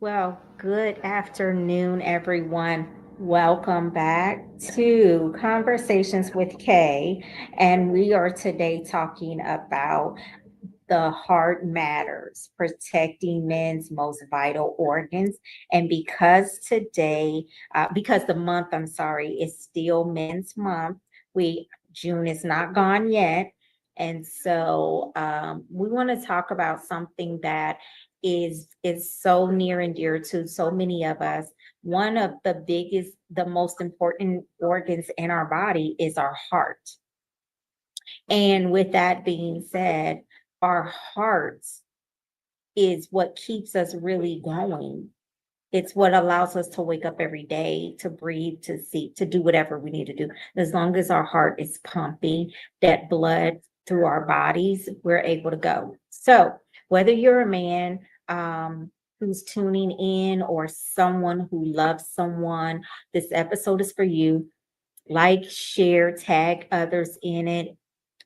Well, good afternoon, everyone. Welcome back to Conversations with Kay. And we are today talking about the heart matters, protecting men's most vital organs. And because the month, I'm sorry, is still Men's Month, June is not gone yet. And so we want to talk about something that is so near and dear to so many of us. One of the most important organs in our body is our heart. And with that being said, our hearts is what keeps us really going. It's what allows us to wake up every day, to breathe, to see, to do whatever we need to do. As long as our heart is pumping that blood through our bodies, we're able to go. So, whether you're a man who's tuning in or someone who loves someone, this episode is for you. Like, share, tag others in it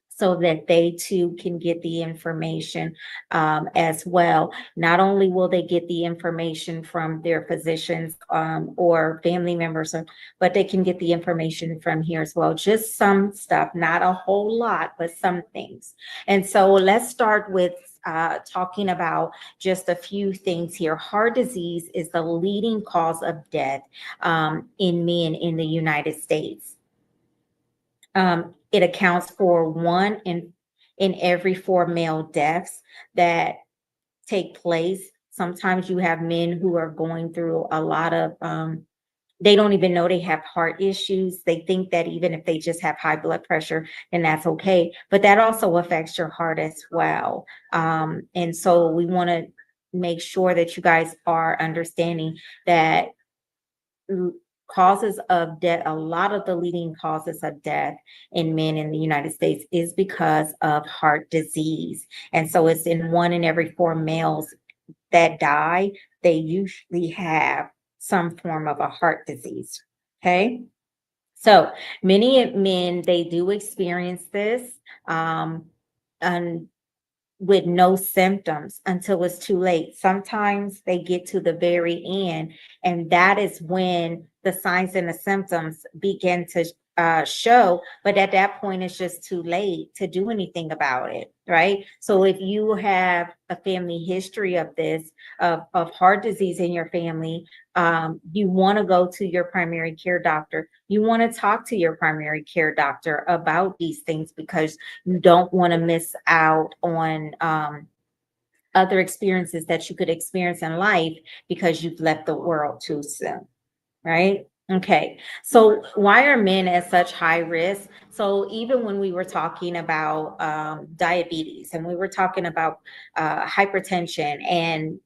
so that they too can get the information as well. Not only will they get the information from their physicians or family members, but they can get the information from here as well. Just some stuff, not a whole lot, but some things. And so let's start with talking about just a few things here. Heart disease is the leading cause of death in men in the United States. It accounts for one in every four male deaths that take place. Sometimes you have men who are going through a lot of they don't even know they have heart issues. They think that even if they just have high blood pressure, then that's okay. But that also affects your heart as well. And so we want to make sure that you guys are understanding that causes of death, a lot of the leading causes of death in men in the United States is because of heart disease. And so it's in one in every four males that die, they usually have some form of a heart disease. Okay. So many men, they do experience this. And with no symptoms until it's too late. Sometimes they get to the very end, and that is when the signs and the symptoms begin to show. But at that point, it's just too late to do anything about it, right? So if you have a family history of this, of heart disease in your family, you want to go to your primary care doctor. You want to talk to your primary care doctor about these things because you don't want to miss out on other experiences that you could experience in life because you've left the world too soon, right? Okay, so why are men at such high risk? So even when we were talking about diabetes and we were talking about hypertension and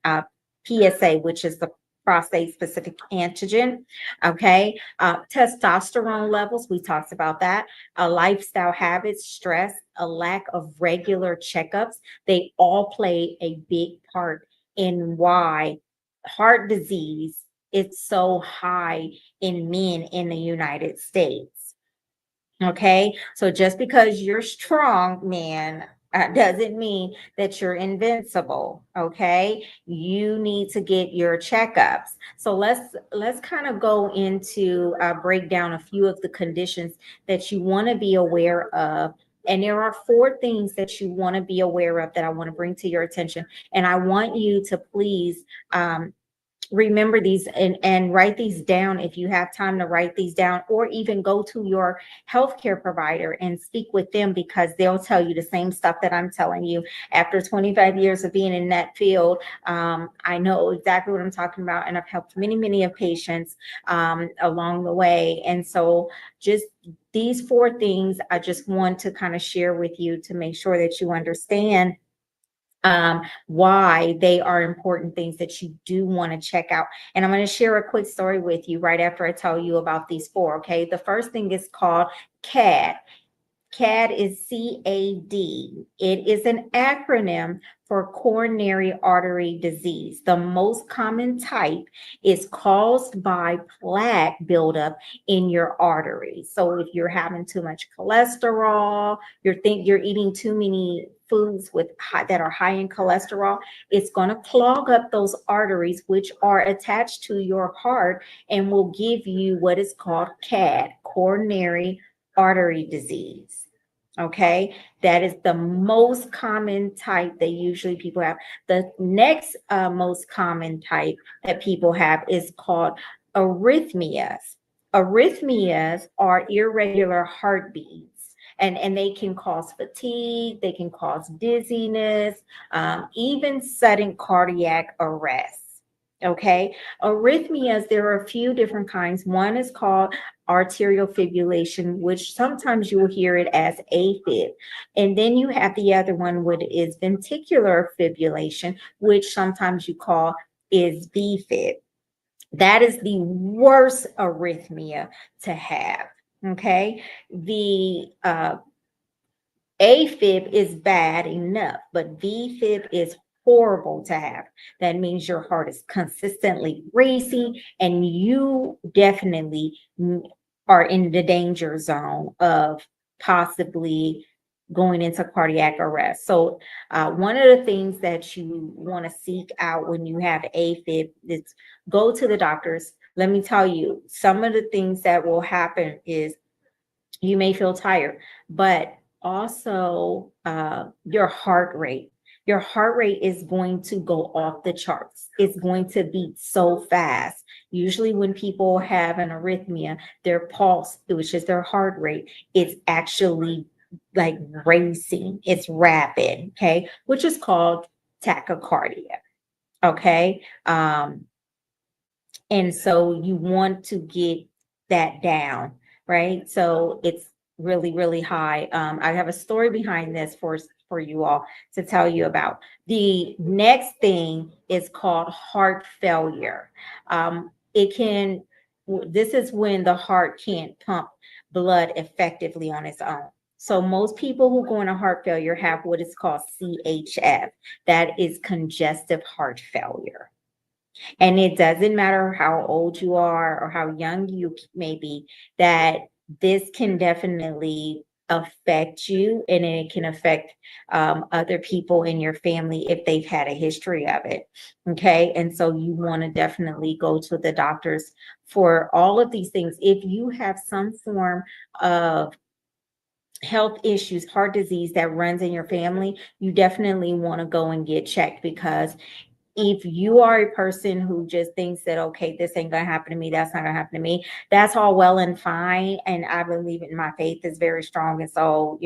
PSA, which is the prostate specific antigen, okay, testosterone levels, we talked about that, lifestyle habits, stress, a lack of regular checkups, they all play a big part in why heart disease is so high in men in the United States. Okay. So just because you're strong, man, doesn't mean that you're invincible. Okay. You need to get your checkups. So let's kind of go into break down a few of the conditions that you want to be aware of. And there are four things that you want to be aware of that I want to bring to your attention. And I want you to please remember these and write these down if you have time to write these down, or even go to your healthcare provider and speak with them because they'll tell you the same stuff that I'm telling you. After 25 years of being in that field, I know exactly what I'm talking about, and I've helped many of patients along the way. And so just these four things I just want to kind of share with you to make sure that you understand why they are important things that you do want to check out. And I'm going to share a quick story with you right after I tell you about these four. Okay. The first thing is called CAD. CAD is CAD. It is an acronym for coronary artery disease. The most common type is caused by plaque buildup in your arteries. So if you're having too much cholesterol, you're eating too many foods that are high in cholesterol, it's going to clog up those arteries, which are attached to your heart, and will give you what is called CAD, coronary artery disease. Okay, that is the most common type that usually people have. The next most common type that people have is called arrhythmias. Arrhythmias are irregular heartbeats, and they can cause fatigue, they can cause dizziness, even sudden cardiac arrest. Okay, arrhythmias, there are a few different kinds. One is called arterial fibrillation, which sometimes you will hear it as AFib. And then you have the other one, which is ventricular fibrillation, which sometimes you call is VFib. That is the worst arrhythmia to have. Okay, the AFib is bad enough, but VFib is horrible to have. That means your heart is consistently racing, and you definitely are in the danger zone of possibly going into cardiac arrest. So, one of the things that you want to seek out when you have AFib is go to the doctors. Let me tell you, some of the things that will happen is you may feel tired, but also your heart rate. Your heart rate is going to go off the charts. It's going to beat so fast. Usually, when people have an arrhythmia, their pulse, which is their heart rate, is actually like racing. It's rapid, okay, which is called tachycardia. Okay. And so you want to get that down, right? So it's really, really high. I have a story behind this for you all to tell you about. The next thing is called heart failure. It can, this is when the heart can't pump blood effectively on its own. So most people who go into heart failure have what is called CHF. That is congestive heart failure. And it doesn't matter how old you are or how young you may be, that this can definitely affect you, and it can affect other people in your family if they've had a history of it. Okay. And so you want to definitely go to the doctors for all of these things. If you have some form of health issues, heart disease that runs in your family, you definitely want to go and get checked, because if you are a person who just thinks that, okay, this ain't gonna happen to me, that's not gonna happen to me, that's all well and fine. And I believe in my faith is very strong. And so,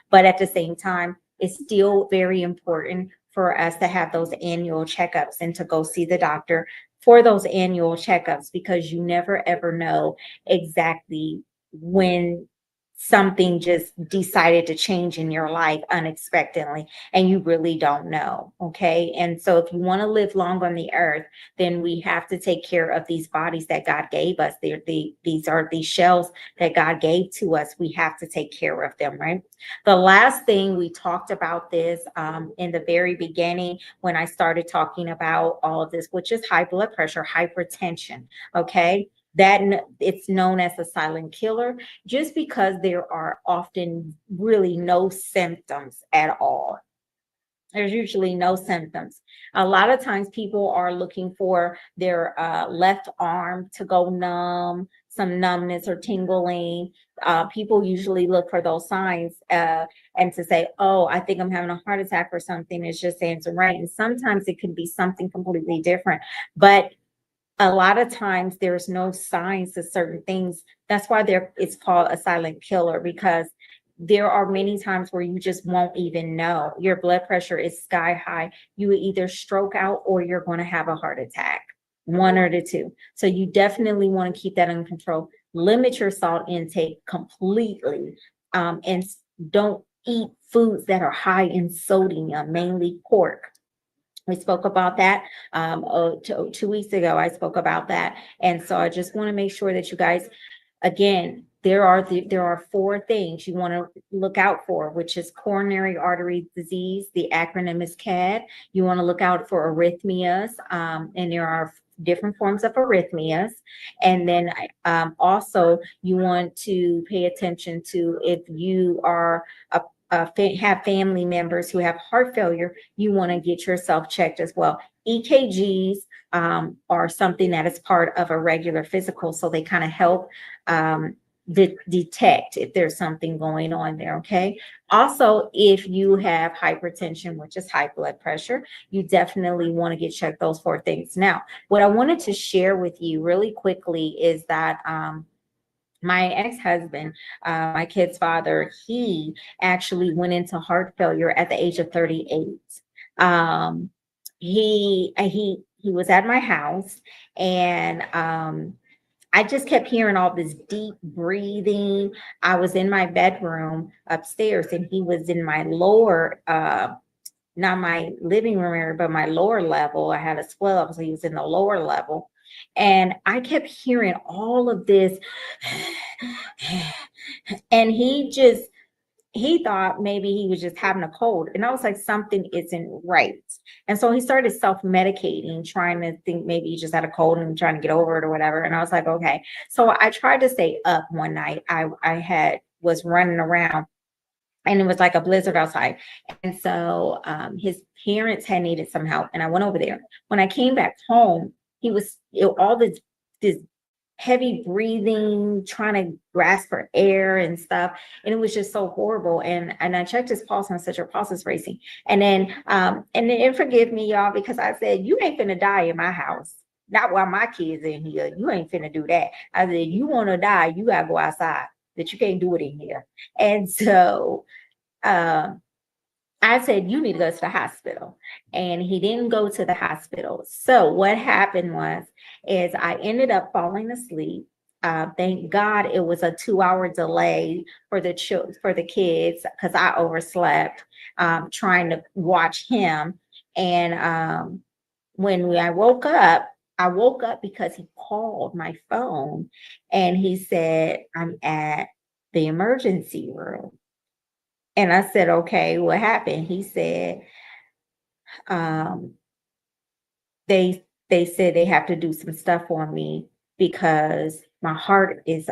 but at the same time, it's still very important for us to have those annual checkups and to go see the doctor for those annual checkups, because you never ever know exactly when something just decided to change in your life unexpectedly, and you really don't know. Okay. And so if you want to live long on the earth, then we have to take care of these bodies that God gave us. These are these shells that God gave to us. We have to take care of them, right? The last thing, we talked about this in the very beginning when I started talking about all of this, which is high blood pressure, hypertension. Okay. That it's known as a silent killer, just because there are often really no symptoms at all. There's usually no symptoms. A lot of times people are looking for their left arm to go numb, some numbness or tingling. People usually look for those signs and to say, oh, I think I'm having a heart attack or something. It's just saying to right. And sometimes it could be something completely different. But a lot of times there's no signs to certain things. That's why it's called a silent killer, because there are many times where you just won't even know. Your blood pressure is sky high. You will either stroke out or you're going to have a heart attack, one or the two. So you definitely want to keep that under control. Limit your salt intake completely, and don't eat foods that are high in sodium, mainly pork. We spoke about that 2 weeks ago. I spoke about that. And so I just want to make sure that you guys Again, there are four things you want to look out for, which is coronary artery disease. The acronym is CAD. You want to look out for arrhythmias, and there are different forms of arrhythmias. And then also you want to pay attention to if you are have family members who have heart failure, you want to get yourself checked as well. EKGs are something that is part of a regular physical, so they kind of help detect if there's something going on there. Okay. Also, if you have hypertension, which is high blood pressure, you definitely want to get checked those four things. Now, what I wanted to share with you really quickly is that my ex-husband, my kid's father, he actually went into heart failure at the age of 38. He was at my house, and I just kept hearing all this deep breathing. I was in my bedroom upstairs, and he was in my lower, not my living room area, but my lower level. I had a split up, so he was in the lower level. And I kept hearing all of this. And he thought maybe he was just having a cold. And I was like, something isn't right. And so he started self-medicating, trying to think maybe he just had a cold and trying to get over it or whatever. And I was like, okay. So I tried to stay up one night. I was running around, and it was like a blizzard outside. And so his parents had needed some help, and I went over there. When I came back home, all this heavy breathing, trying to grasp for air and stuff. And it was just so horrible. And I checked his pulse, and I said, your pulse is racing. And then forgive me, y'all, because I said, you ain't finna die in my house. Not while my kids in here. You ain't finna do that. I said, you want to die, you gotta go outside. That you can't do it in here. And so I said, you need to go to the hospital. And he didn't go to the hospital. So what happened is I ended up falling asleep. Thank God it was a 2-hour delay for the kids, because I overslept trying to watch him. And when I woke up because he called my phone, and he said, I'm at the emergency room. And I said, okay, what happened? He said, um, they said they have to do some stuff on me because my heart is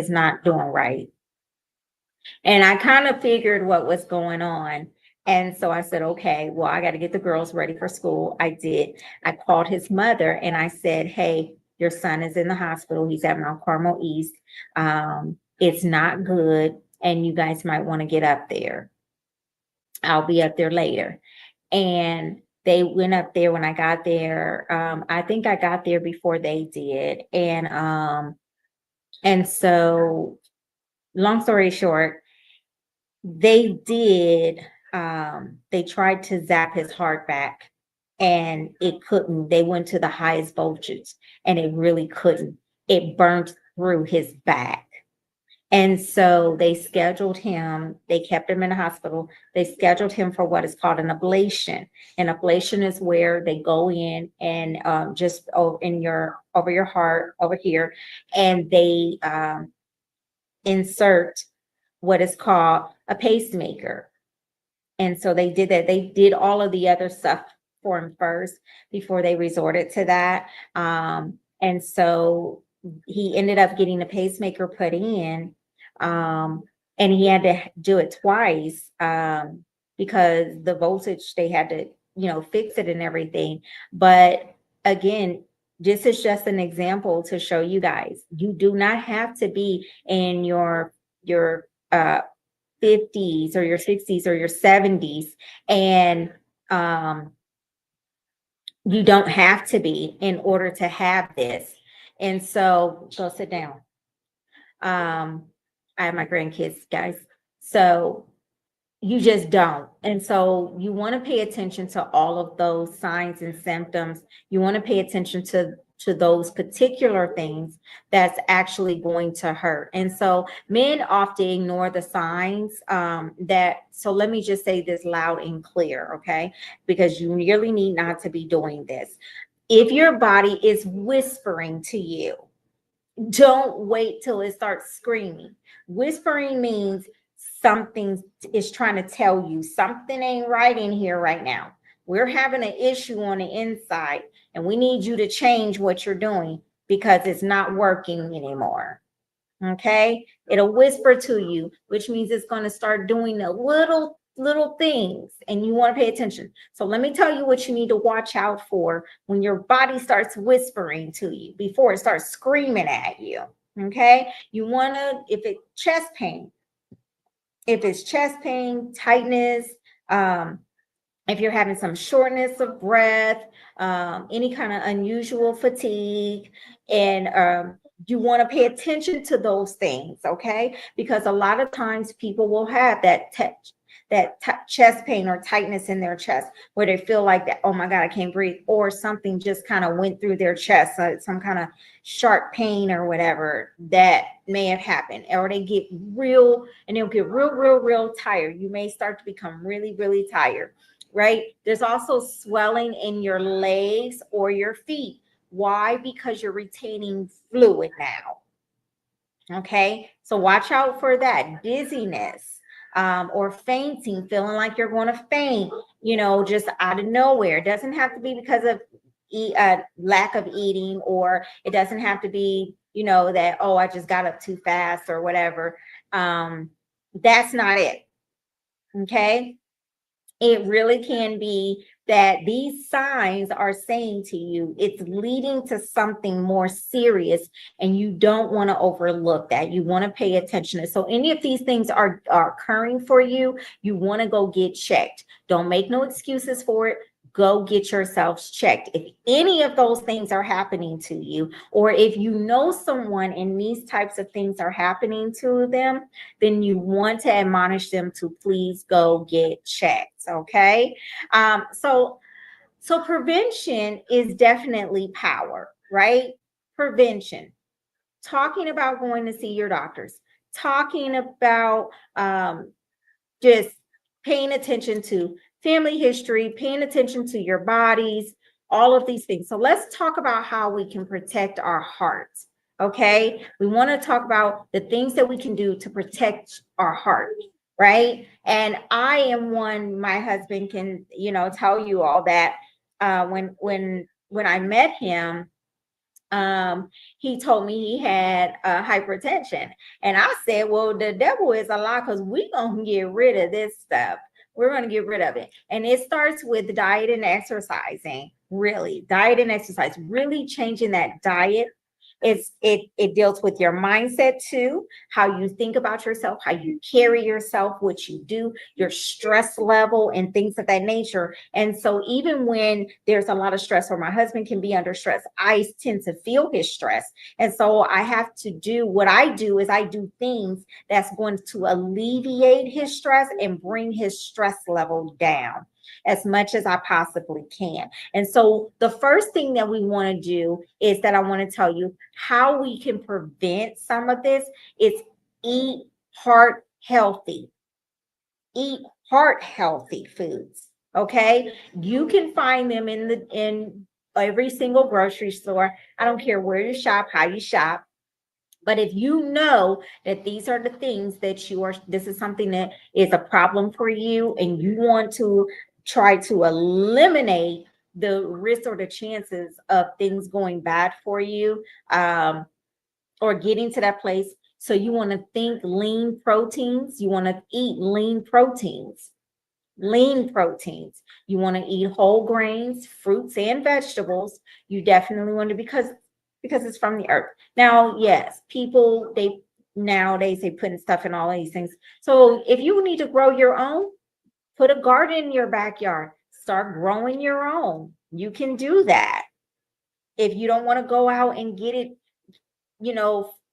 not doing right. And I kind of figured what was going on. And so I said, okay, well, I got to get the girls ready for school. I did. I called his mother, and I said, hey, your son is in the hospital. He's at Mount Carmel East. It's not good, and you guys might want to get up there. I'll be up there later. And they went up there. When I got there, I think I got there before they did. And so long story short, they did, they tried to zap his heart back, and it couldn't. They went to the highest voltage, and it really couldn't. It burnt through his back. And so they kept him in the hospital. They scheduled him for what is called an ablation. An ablation is where they go in and just over your heart over here, and they insert what is called a pacemaker. And so they did that. They did all of the other stuff for him first before they resorted to that. And so he ended up getting a pacemaker put in. And he had to do it twice because the voltage, they had to, fix it and everything. But again, this is just an example to show you guys, you do not have to be in your 50s or your 60s or your 70s. And you don't have to be in order to have this. And so go sit down. I have my grandkids, guys. So you just don't. And so you want to pay attention to all of those signs and symptoms. You want to pay attention to those particular things that's actually going to hurt. And so men often ignore the signs so let me just say this loud and clear, okay? Because you really need not to be doing this. If your body is whispering to you, Don't wait till it starts screaming. Whispering means something is trying to tell you something ain't right in here right now. We're having an issue on the inside, and we need you to change what you're doing because it's not working anymore. Okay, it'll whisper to you, which means it's going to start doing the little things, and you want to pay attention. So let me tell you what you need to watch out for when your body starts whispering to you before it starts screaming at you. Okay, you want to, if it's chest pain, tightness, if you're having some shortness of breath, any kind of unusual fatigue, and you want to pay attention to those things, okay? Because a lot of times people will have chest pain or tightness in their chest where they feel like that, oh my God, I can't breathe, or something just kind of went through their chest, some kind of sharp pain or whatever that may have happened, or they get real, and they'll get real tired. You may start to become really tired, right? There's also swelling in your legs or your feet. Why? Because you're retaining fluid now. Okay, so watch out for that. Dizziness, or fainting, feeling like you're going to faint, just out of nowhere. It doesn't have to be because of lack of eating, or it doesn't have to be, that, oh, I just got up too fast or whatever. That's not it. Okay. It really can be that these signs are saying to you it's leading to something more serious, and you don't want to overlook that. You want to pay attention. So any of these things are occurring for you, you want to go get checked. Don't make no excuses for it. Go get yourselves checked. If any of those things are happening to you, or if you know someone and these types of things are happening to them, then you want to admonish them to please go get checked. Okay. So prevention is definitely power, right? Prevention. Talking about going to see your doctors, talking about just paying attention to family history, paying attention to your bodies, all of these things. So let's talk about how we can protect our hearts. Okay. We want to talk about the things that we can do to protect our heart. Right. And I am one, my husband can, tell you all that when I met him, he told me he had hypertension. And I said, well, the devil is a lie, because we're going to get rid of this stuff. We're going to get rid of it. And it starts with diet and exercising, really. Diet and exercise, really changing that diet. It deals with your mindset too, how you think about yourself, how you carry yourself, what you do, your stress level, and things of that nature. And so even when there's a lot of stress, or my husband can be under stress, I tend to feel his stress. And so I have to do what I do is I do things that's going to alleviate his stress and bring his stress level down as much as I possibly can. And so the first thing that we want to do is that I want to tell you how we can prevent some of this is eat heart healthy. Eat heart healthy foods. Okay. You can find them in every single grocery store. I don't care where you shop, how you shop. But if you know that these are the things that this is something that is a problem for you, and you want to try to eliminate the risk or the chances of things going bad for you, or getting to that place. So you want to think lean proteins. You want to eat lean proteins. Lean proteins. You want to eat whole grains, fruits, and vegetables. You definitely want to, because it's from the earth. Now, yes, people, nowadays they putting stuff in all these things. So if you need to grow your own, put a garden in your backyard. Start growing your own. You can do that. If you don't want to go out and get it,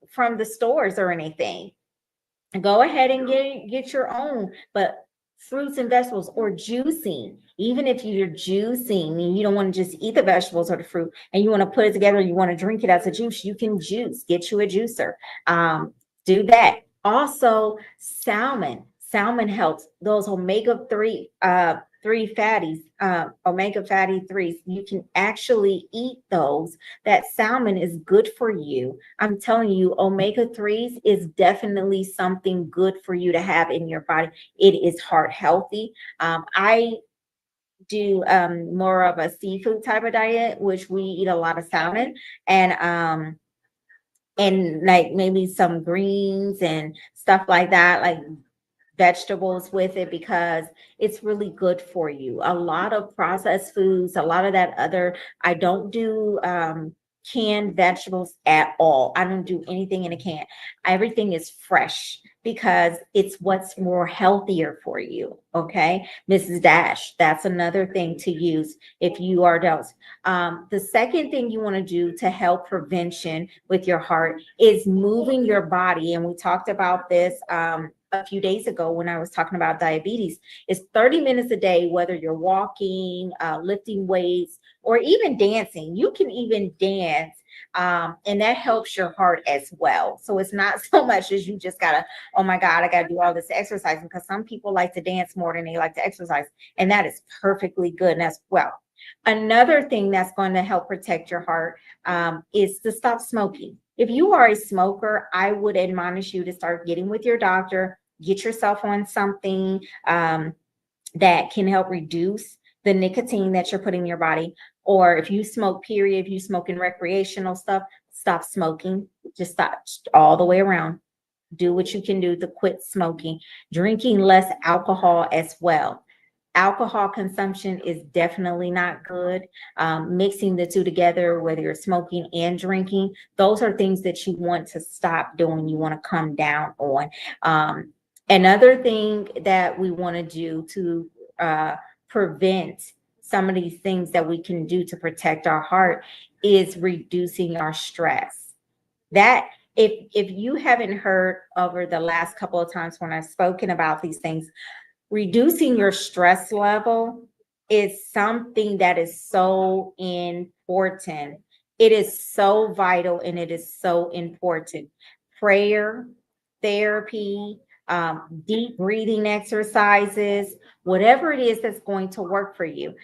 from the stores or anything, go ahead and get your own. But fruits and vegetables, or juicing, even if you're juicing and you don't want to just eat the vegetables or the fruit and you want to put it together, you want to drink it as a juice, you can get you a juicer. Do that. Also, salmon helps. Those omega-3 omega-3 fatties, omega fatty threes. You can actually eat those. That salmon is good for you. I'm telling you, omega-3s is definitely something good for you to have in your body. It is heart healthy. I do more of a seafood type of diet, which we eat a lot of salmon and like maybe some greens and stuff like that, like vegetables with it, because it's really good for you. A lot of processed foods, a lot of that other, I don't do canned vegetables at all. I don't do anything in a can. Everything is fresh because it's what's more healthier for you. Okay, Mrs. Dash, that's another thing to use if you are adults. The second thing you want to do to help prevention with your heart is moving your body. And we talked about this a few days ago when I was talking about diabetes. Is 30 minutes a day, whether you're walking, lifting weights, or even dancing. You can even dance, and that helps your heart as well. So it's not so much as you just gotta, oh my God, I gotta do all this exercising, because some people like to dance more than they like to exercise, and that is perfectly good and as well. Another thing that's going to help protect your heart is to stop smoking. If you are a smoker, I would admonish you to start getting with your doctor, get yourself on something that can help reduce the nicotine that you're putting in your body. Or if you smoke, period, if you smoke in recreational stuff, stop smoking. Just stop all the way around. Do what you can do to quit smoking. Drinking less alcohol as well. Alcohol consumption is definitely not good. Mixing the two together, whether you're smoking and drinking, those are things that you want to stop doing. You want to come down on. Another thing that we want to do to prevent some of these things that we can do to protect our heart is reducing our stress. That if you haven't heard over the last couple of times when I've spoken about these things, reducing your stress level is something that is so important. It is so vital and it is so important. Prayer, therapy, deep breathing exercises, whatever it is that's going to work for you.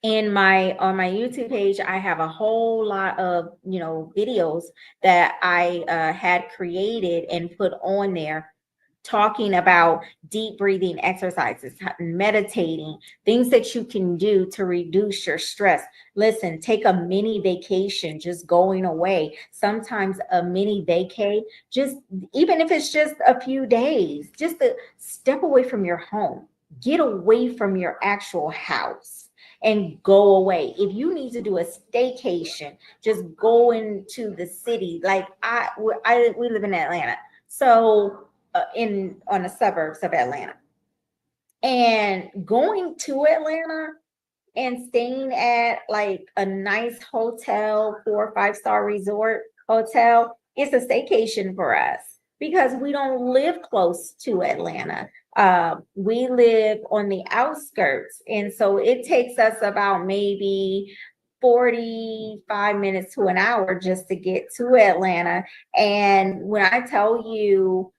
In my on my YouTube page, I have a whole lot of videos that I had created and put on there, talking about deep breathing exercises, meditating, things that you can do to reduce your stress. Listen, take a mini vacation, just going away. Sometimes a mini vacay, just even if it's just a few days, just to step away from your home, get away from your actual house and go away. If you need to do a staycation, just go into the city. Like we live in Atlanta. So in on the suburbs of Atlanta, and going to Atlanta and staying at like a nice hotel, 4 or 5 star resort hotel, it's a staycation for us because we don't live close to Atlanta. We live on the outskirts, and so it takes us about maybe 45 minutes to an hour just to get to Atlanta. And when I tell you,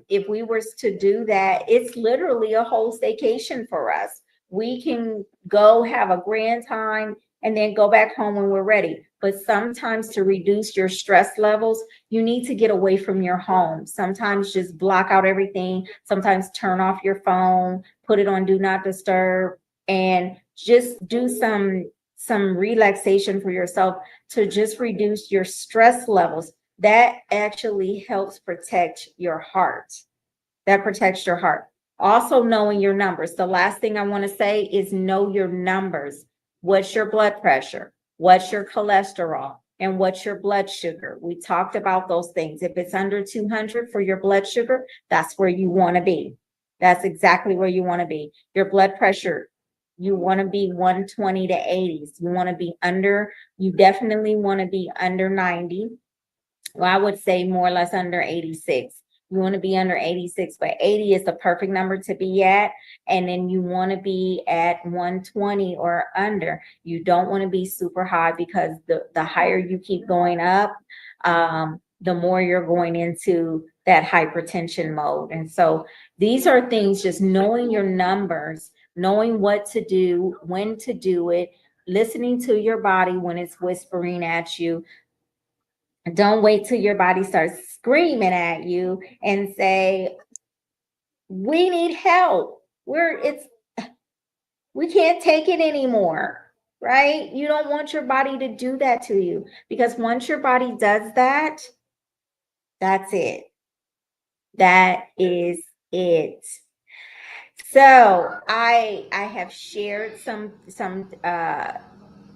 if we were to do that, it's literally a whole staycation for us. We can go have a grand time and then go back home when we're ready. But sometimes to reduce your stress levels, you need to get away from your home. Sometimes just block out everything. Sometimes turn off your phone, put it on do not disturb, and just do some relaxation for yourself to just reduce your stress levels. That actually helps protect your heart. That protects your heart. Also, knowing your numbers. The last thing I want to say is know your numbers. What's your blood pressure? What's your cholesterol? And what's your blood sugar? We talked about those things. If it's under 200 for your blood sugar, that's where you want to be. That's exactly where you want to be. Your blood pressure, you want to be 120 to 80s. You want to be under, you definitely want to be under 90. Well, I would say more or less under 86. You want to be under 86, but 80 is the perfect number to be at. And then you want to be at 120 or under. You don't want to be super high, because the higher you keep going up, the more you're going into that hypertension mode. And so these are things, just knowing your numbers, knowing what to do, when to do it, listening to your body when it's whispering at you. Don't wait till your body starts screaming at you and say, we need help. We can't take it anymore, right? You don't want your body to do that to you, because once your body does that, that's it. That is it. So I have shared some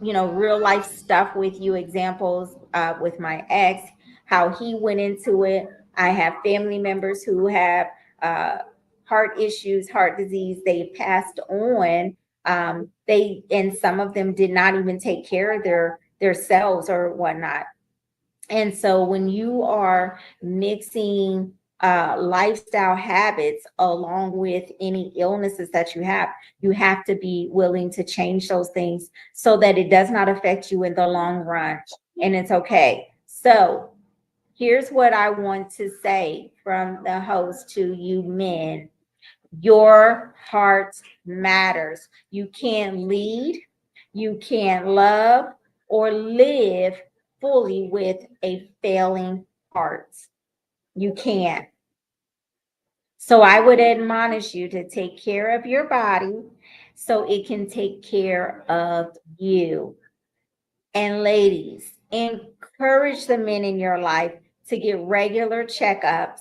real life stuff with you, examples with my ex, how he went into it. I have family members who have uh, heart issues, heart disease. They passed on. And some of them did not even take care of their cells or whatnot. And so when you are mixing lifestyle habits along with any illnesses that you have to be willing to change those things so that it does not affect you in the long run. And it's okay. So here's what I want to say from the host to you men. Your heart matters. You can't lead, you can't love or live fully with a failing heart. You can't. So I would admonish you to take care of your body so it can take care of you. And ladies, encourage the men in your life to get regular checkups.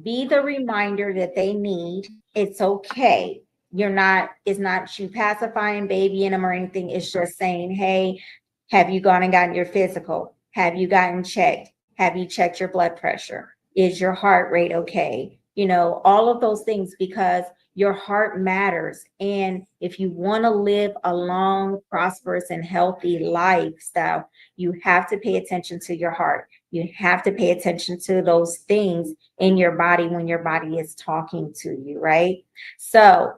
Be the reminder that they need. It's okay. It's not you pacifying, babying them or anything. It's just saying, hey, have you gone and gotten your physical? Have you gotten checked? Have you checked your blood pressure? Is your heart rate okay? All of those things, because your heart matters. And if you want to live a long, prosperous, and healthy lifestyle, you have to pay attention to your heart. You have to pay attention to those things in your body when your body is talking to you, right? So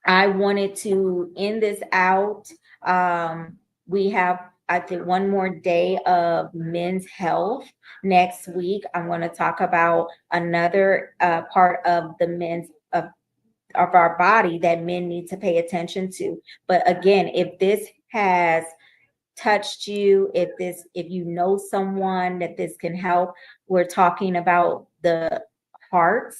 I wanted to end this out. We have, I think, one more day of men's health. Next week, I'm going to talk about another part of the men's of our body that men need to pay attention to. But again, if this has touched you, if you know someone that this can help, we're talking about the heart.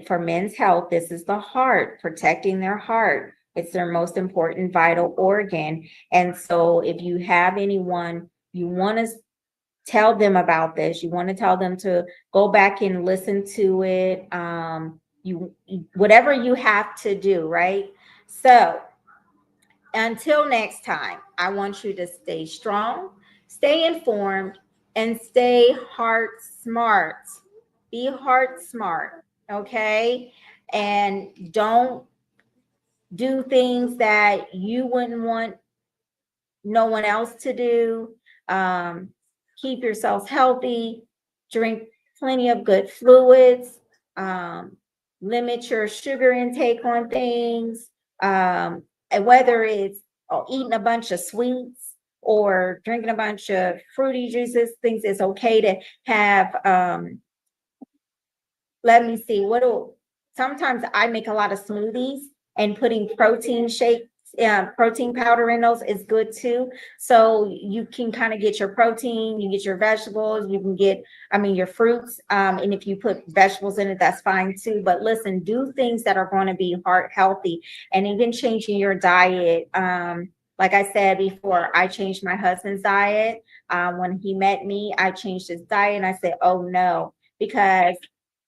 For men's health, this is the heart, protecting their heart. It's their most important vital organ. And so if you have anyone, you want to tell them about this, you want to tell them to go back and listen to it. Whatever you have to do, right? So until next time, I want you to stay strong, stay informed, and stay heart smart. Be heart smart, okay? And don't do things that you wouldn't want no one else to do. Keep yourselves healthy, drink plenty of good fluids, limit your sugar intake on things, and whether it's eating a bunch of sweets or drinking a bunch of fruity juices, things, it's okay to have, let me see, sometimes I make a lot of smoothies, and putting protein powder in those is good too. So you can kind of get your protein, you get your vegetables, you can get, your fruits. And if you put vegetables in it, that's fine too. But listen, do things that are going to be heart healthy, and even changing your diet. Like I said before, I changed my husband's diet. When he met me, I changed his diet, and I said, oh no, because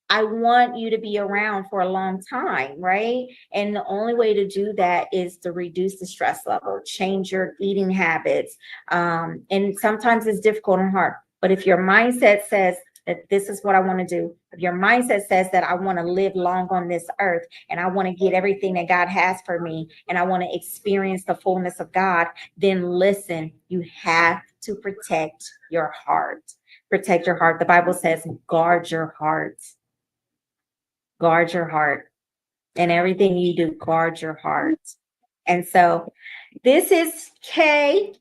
I want you to be around for a long time, right? And the only way to do that is to reduce the stress level, change your eating habits. And sometimes it's difficult and hard. But if your mindset says that this is what I want to do, if your mindset says that I want to live long on this earth and I want to get everything that God has for me and I want to experience the fullness of God, then listen, you have to protect your heart. Protect your heart. The Bible says, guard your heart. Guard your heart. And everything you do, guard your heart. And so this is Kay,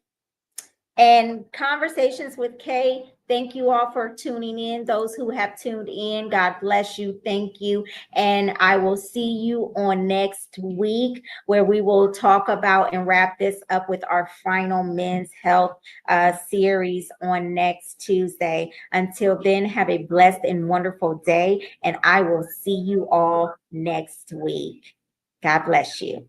and Conversations with Kay. Thank you all for tuning in. Those who have tuned in, God bless you. Thank you. And I will see you on next week, where we will talk about and wrap this up with our final men's health series on next Tuesday. Until then, have a blessed and wonderful day. And I will see you all next week. God bless you.